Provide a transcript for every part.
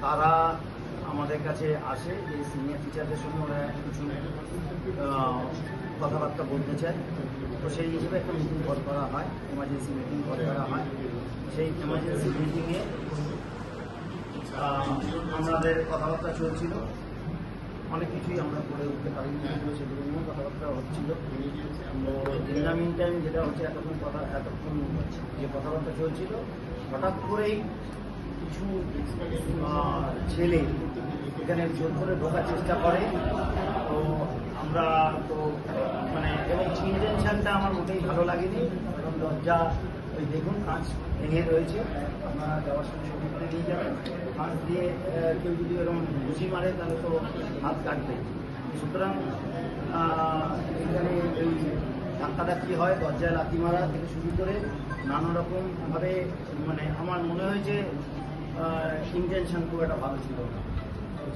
তারা আমাদের কাছে আসে যে সিনিয়র টিচারদের সঙ্গে ওরা কিছু কথাবার্তা বলতে চায়। তো সেই হিসেবে একটা মিটিং কল করা হয়, এমার্জেন্সি মিটিং কল করা হয়। সেই এমার্জেন্সি মিটিংয়ে আমাদের কথাবার্তা চলছিল, অনেক কিছুই আমরা করে উঠতে পারিনি, সেগুলো নিয়েও কথাবার্তা হচ্ছিল। ইন দ্য মিন টাইম যেটা হচ্ছে এতক্ষণ যে কথাবার্তা চলছিল, হঠাৎ করেই কিছু ছেলে এখানে জোর করে ঢোকার চেষ্টা করে। তো আমরা তো এবং ইন্টেনশনটা আমার মোটেই ভালো লাগেনি, কারণ দরজা ওই দেখুন কাঁচ ভেঙে রয়েছে, আপনারা যাওয়ার সময় ছবি করে নিয়ে যাবেন। কাঁচ দিয়ে কেউ যদি এরকম ঘুষি মারে তাহলে তো হাত কাটবে। সুতরাং এখানে এই ধাক্কাধাক্কি হয়, দরজায় লাথি মারা থেকে শুরু করে নানা রকমভাবে আমার মনে হয়েছে ইন্টেনশন খুব একটা ভালো ছিল না।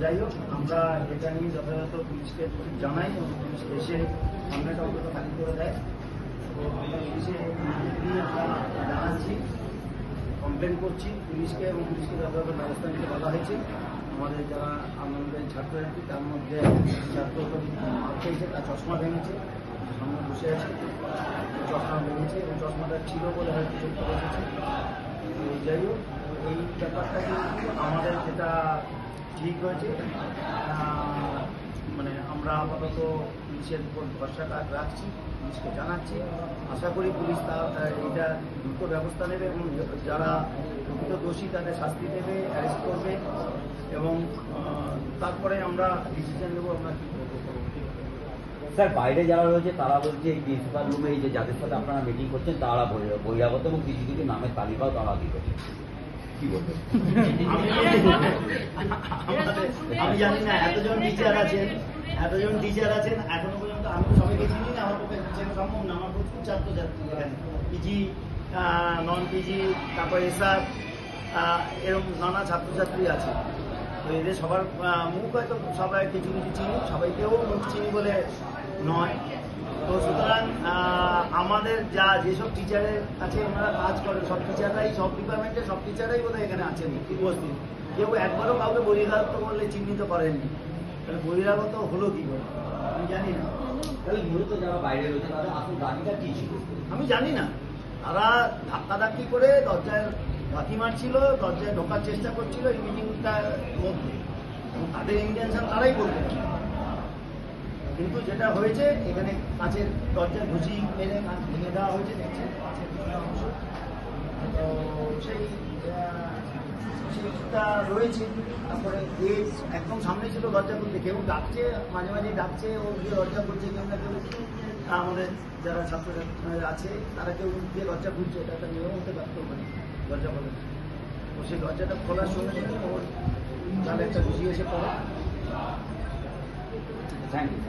যাই হোক, আমরা এটা নিয়ে যথাযথ পুলিশকে জানাই এবং পুলিশ এসে সামনেটা অন্তত খালি করে দেয়। তো আমরা পুলিশে জানাচ্ছি, কমপ্লেন করছি পুলিশকে, এবং পুলিশকে যথাযথ ব্যবস্থা নিতে বলা হয়েছে। আমাদের যারা আমাদের ছাত্রছাত্রী, তার মধ্যে ছাত্র খেয়েছে, তার চশমা ভেঙেছে, সামনে বসে আছে, চশমা ভেঙেছে এবং চশমাটা ছিল বলে হয়তো চোখ বসেছে। যাই হোক, এই ব্যাপারটা কিন্তু আমাদের যেটা ঠিক হয়েছে, আমরা আপাতত পুলিশের উপর ভরসাটা রাখছি, পুলিশকে জানাচ্ছি। আশা করি পুলিশ এটা দ্রুত ব্যবস্থা নেবে এবং যারা প্রকৃত দোষী তাদের শাস্তি দেবে, অ্যারেস্ট করবে, এবং তারপরে আমরা ডিসিশন নেবো আমরা কী করবো। স্যার, বাইরে যারা রয়েছে তারা বলছে এই প্রিন্সিপাল রুমে এই যে যাদের সাথে আপনারা মিটিং করছেন তারা বহিরাগত, এবং কিছু কিছু নামের তালিকাও তারা দিচ্ছে। কি বলবেন? আমি জানি না, এতজন টিচার আছেন এখনো পর্যন্ত আমি সবাইকে চিনি না, আমার পক্ষে চেনা সম্ভব না। আমার প্রচুর ছাত্রছাত্রী এখানে, পিজি, নন পিজি, তারপর এসআর, এরকম নানা ছাত্রছাত্রী আছে। তো এদের সবার মুখ হয়তো সবাই কিছু কিছু চিনি, সবাইকেও মুখ চিনি বলে নয়। তো সুতরাং আমাদের যেসব টিচারের কাছে ওনারা কাজ করেন, সব টিচাররাই, সব ডিপার্টমেন্টের সব টিচাররাই বোধহয় এখানে আছেন উপস্থিত। কেউ একবারও কাউকে বহিরাগত করলে চিহ্নিত করেননি। তাহলে বহিরাগত হলো কি করে আমি জানি না। তাহলে মূলত যারা বাইরে রয়েছে তাদের আসল দাবিটা কি ছিল আমি জানি না। তারা ধাক্কাধাক্কি করে দরজায় লাথি মারছিল, দরজায় ঢোকার চেষ্টা করছিল এই মিটিংটার মধ্যে, এবং তাদের ইন্টেনশন তারাই বলতে পারে। কিন্তু যেটা হয়েছে, এখানে কাঁচের দরজায় ঘুষি মেরে কাঁচ ভেঙে দেওয়া হয়েছে, দেখছেন কাঁচের অংশ। তো সেইটা রয়েছে। তারপরে গেট একদম সামনে ছিল, দরজা খুলতে কেউ ডাকছে, মাঝে মাঝে ডাকছে, ও গিয়ে দরজা খুলছে, কেউ না কেউ আমাদের যারা ছাত্রছাত্রী আছে তারা কেউ গিয়ে দরজা খুলছে, এটা একটা নিয়ম হতে পারত পারে দরজা খোলা। তো সেই দরজাটা খোলার সঙ্গে সঙ্গে ওর তাহলে একটা ঘুষি এসে পড়ে। Thank you.